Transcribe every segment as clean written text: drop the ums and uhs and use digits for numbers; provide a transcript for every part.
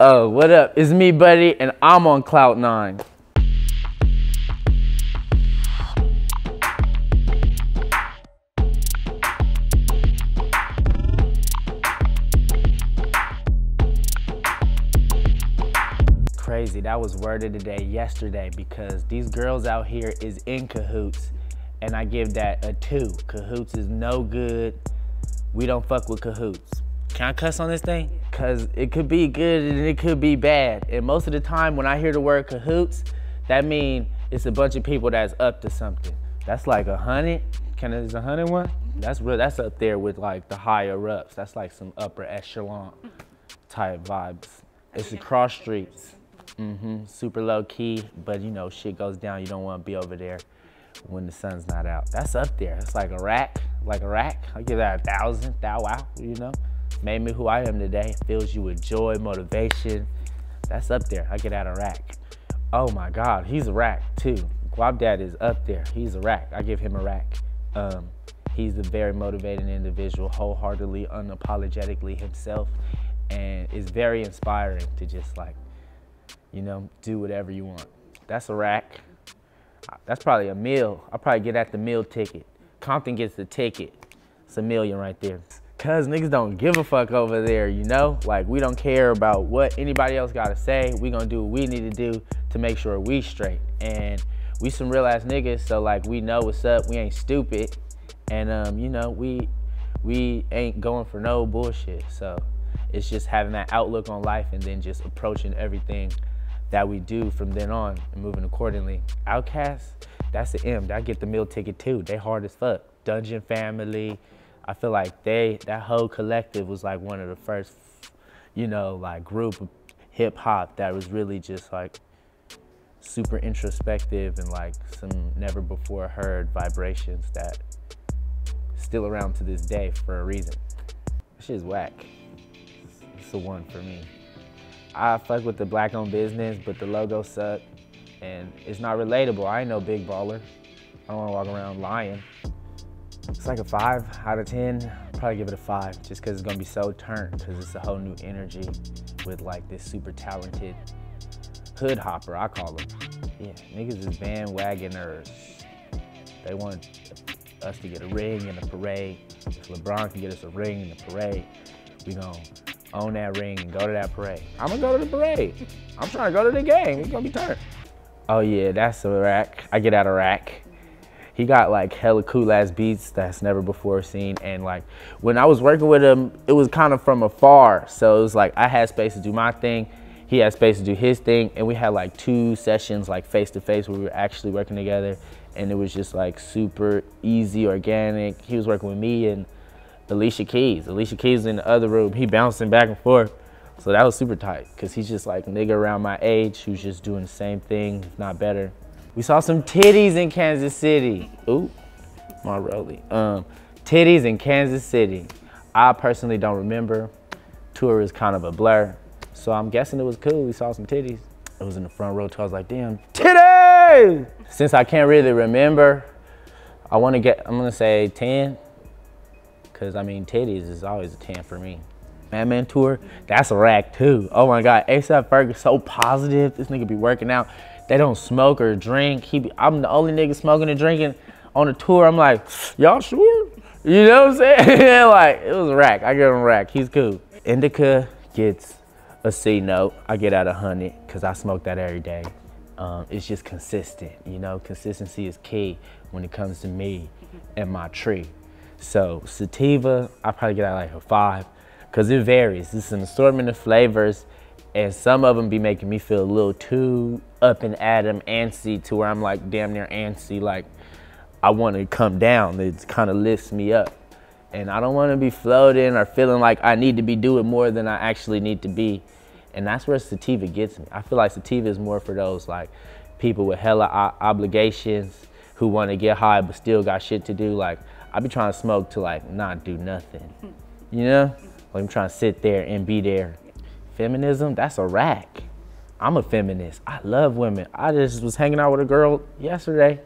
Oh, what up? It's me, Buddy, and I'm on Clout 9. Crazy, that was word of the day yesterday because these girls out here is in cahoots, and I give that a 2. Cahoots is no good. We don't fuck with cahoots. Can I cuss on this thing? Cause it could be good and it could be bad. And most of the time when I hear the word cahoots, that means it's a bunch of people that's up to something. That's like 100. Is 100 one? That's real. That's up there with like the higher ups. That's like some upper echelon type vibes. It's across streets. Super low key, but you know, shit goes down. You don't want to be over there when the sun's not out. That's up there. It's like a rack. I give that 1,000. Wow, you know. Made me who I am today. Fills you with joy, motivation. That's up there. I get out a rack. Oh my God, he's a rack too. Guap Dad is up there. He's a rack. I give him a rack. He's a very motivating individual, wholeheartedly, unapologetically himself, and it's very inspiring to just like, you know, do whatever you want. That's a rack. That's probably a meal. I'll probably get at the meal ticket. Compton gets the ticket. It's $1 million right there. Cause niggas don't give a fuck over there, you know? Like, we don't care about what anybody else gotta say. We gonna do what we need to do to make sure we straight. And we some real ass niggas, so like, we know what's up. We ain't stupid. And you know, we ain't going for no bullshit. So it's just having that outlook on life and then just approaching everything that we do from then on and moving accordingly. OutKast, that's the M. That get the meal ticket too. They hard as fuck. Dungeon Family. I feel like that whole collective was like one of the first, you know, like group of hip hop that was really just like super introspective and like some never before heard vibrations that still around to this day for a reason. This shit's whack. It's the one for me. I fuck with the black owned business, but the logo suck and it's not relatable. I ain't no big baller. I don't wanna walk around lying. It's like a 5 out of 10. I'll probably give it a 5 just because it's gonna be so turned because it's a whole new energy with like this super talented hood hopper, I call them. Yeah, niggas is bandwagoners. They want us to get a ring in the parade. If LeBron can get us a ring in the parade, we gonna own that ring and go to that parade. I'm gonna go to the parade. I'm trying to go to the game. It's gonna be turned. Oh yeah, that's a rack. I get out a rack. He got like hella cool ass beats that's never before seen, and like when I was working with him, it was kind of from afar. So it was like I had space to do my thing, he had space to do his thing, and we had like 2 sessions like face to face where we were actually working together, and it was just like super easy, organic. He was working with me and Alicia Keys. Alicia Keys in the other room, he bouncing back and forth. So that was super tight, cause he's just like a nigga around my age who's just doing the same thing, if not better. We saw some titties in Kansas City. Ooh, my rollie. Titties in Kansas City. I personally don't remember. Tour is kind of a blur. So I'm guessing it was cool. We saw some titties. It was in the front row, so I was like, damn, titties! Since I can't really remember, I'm gonna say 10. Cause I mean, titties is always a 10 for me. Madman Tour, that's a rack too. Oh my God, A$AP Ferg is so positive. This nigga be working out. They don't smoke or drink. I'm the only nigga smoking and drinking on the tour. I'm like, y'all sure? You know what I'm saying? Like, it was a rack. I give him a rack. He's cool. Indica gets a C note. I get out 100 because I smoke that every day. It's just consistent, you know? Consistency is key when it comes to me and my tree. So sativa, I probably get out like a 5 because it varies. It's an assortment of flavors, and some of them be making me feel a little too up and at 'em, antsy, to where I'm like damn near antsy, like I want to come down. It kind of lifts me up, and I don't want to be floating or feeling like I need to be doing more than I actually need to be. And that's where sativa gets me. I feel like sativa is more for those like people with hella obligations who want to get high but still got shit to do. Like I be trying to smoke to like not do nothing, you know? Like I'm trying to sit there and be there. Feminism, that's a rack. I'm a feminist. I love women. I just was hanging out with a girl yesterday.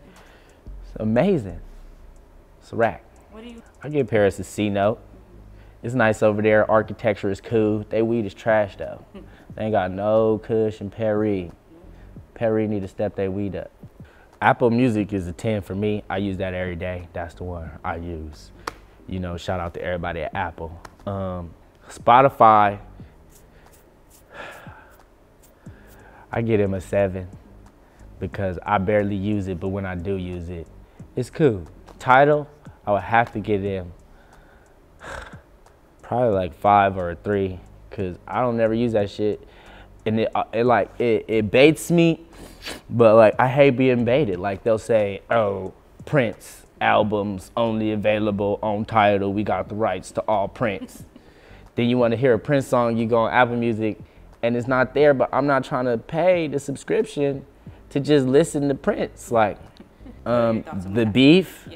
It's amazing. It's a rack. I give Paris a C note. It's nice over there. Architecture is cool. They weed is trash though. They ain't got no Kush and Perry. Perry need to step their weed up. Apple Music is a 10 for me. I use that every day. That's the one I use. You know, shout out to everybody at Apple. Spotify, I get him a 7 because I barely use it, but when I do use it, it's cool. Tidal, I would have to get him probably like 5 or a 3 because I don't never use that shit. And it baits me, but like I hate being baited. Like they'll say, oh, Prince albums only available on Tidal. We got the rights to all Prince. Then you want to hear a Prince song, you go on Apple Music and it's not there, but I'm not trying to pay the subscription to just listen to Prince. Like the beef,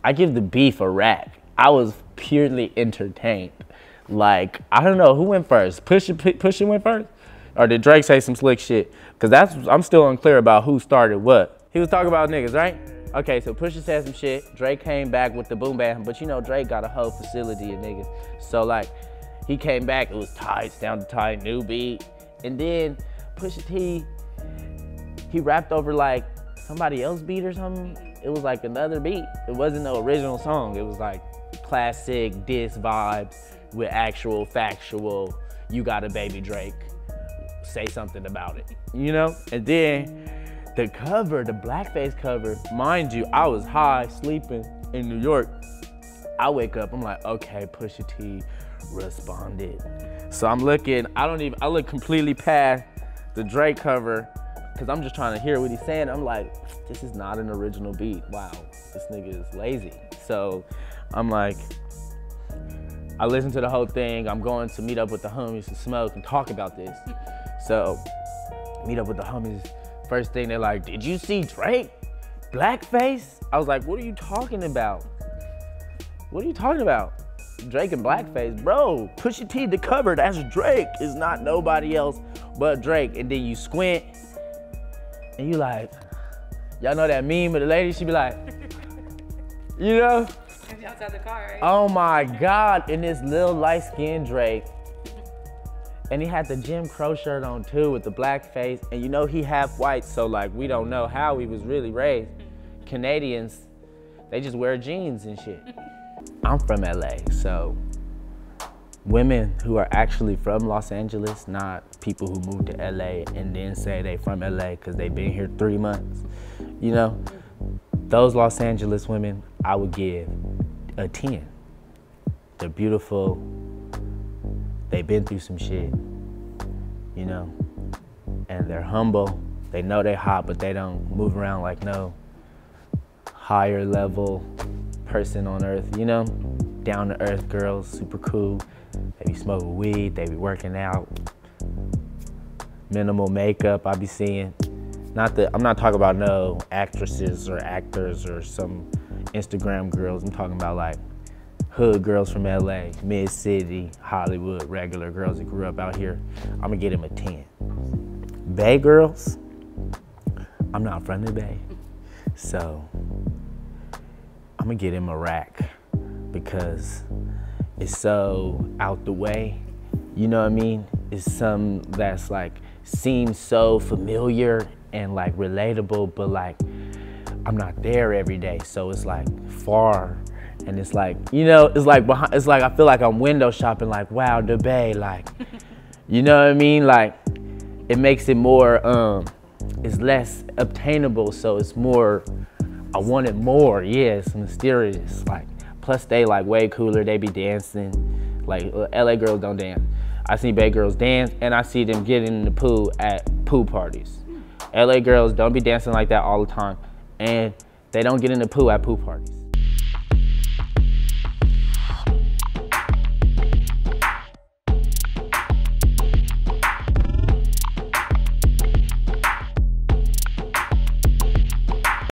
I give the beef a rack. I was purely entertained. Like, I don't know, who went first? Pusha went first? Or did Drake say some slick shit? Because I'm still unclear about who started what. He was talking about niggas, right? Okay, so Pusha said some shit. Drake came back with the boom bap, but you know Drake got a whole facility of niggas. So like, he came back, it was tight, down to tight, new beat. And then Pusha T, he rapped over like somebody else's beat or something. It was like another beat. It wasn't no original song. It was like classic diss vibes with actual factual, you got a baby Drake, say something about it, you know? And then the cover, the blackface cover, mind you, I was high, sleeping in New York. I wake up, I'm like, okay, Pusha T responded. So I'm looking, I look completely past the Drake cover, because I'm just trying to hear what he's saying. I'm like, this is not an original beat. Wow, this nigga is lazy. So I'm like, I listened to the whole thing. I'm going to meet up with the homies to smoke and talk about this. So, meet up with the homies. First thing, they're like, did you see Drake? Blackface? I was like, what are you talking about? What are you talking about? Drake and blackface? Bro, Pusha T, the cover, that's Drake. It's not nobody else but Drake. And then you squint, and you like, y'all know that meme of the lady? She be like, you know? Outside the car, right? Oh my God, and this little light-skinned Drake. And he had the Jim Crow shirt on too with the black face. And you know he half white, so like we don't know how he was really raised. Canadians, they just wear jeans and shit. I'm from LA, so women who are actually from Los Angeles, not people who moved to LA and then say they from LA because they've been here 3 months. You know, those Los Angeles women, I would give a 10. They're beautiful. They've been through some shit, you know, and they're humble. They know they're hot, but they don't move around like no higher level person on earth, you know? Down to earth girls, super cool. They be smoking weed, they be working out. Minimal makeup I be seeing. I'm not talking about no actresses or actors or some Instagram girls. I'm talking about like hood girls from LA, mid-city, Hollywood, regular girls that grew up out here. I'm gonna get them a 10. Bay girls, I'm not from the Bay, so I'm gonna get him a rack because it's so out the way, you know what I mean? It's some that's like, seems so familiar and like relatable, but like, I'm not there every day, so it's like far. And it's like, you know, it's like I feel like I'm window shopping, like, wow, the Bay, like, you know what I mean? Like, it makes it more, it's less obtainable, so it's more, I want it more, yeah, it's mysterious. Like, plus they like way cooler, they be dancing. Like, LA girls don't dance. I see Bay girls dance, and I see them get in the pool at pool parties. LA girls don't be dancing like that all the time, and they don't get in the pool at pool parties.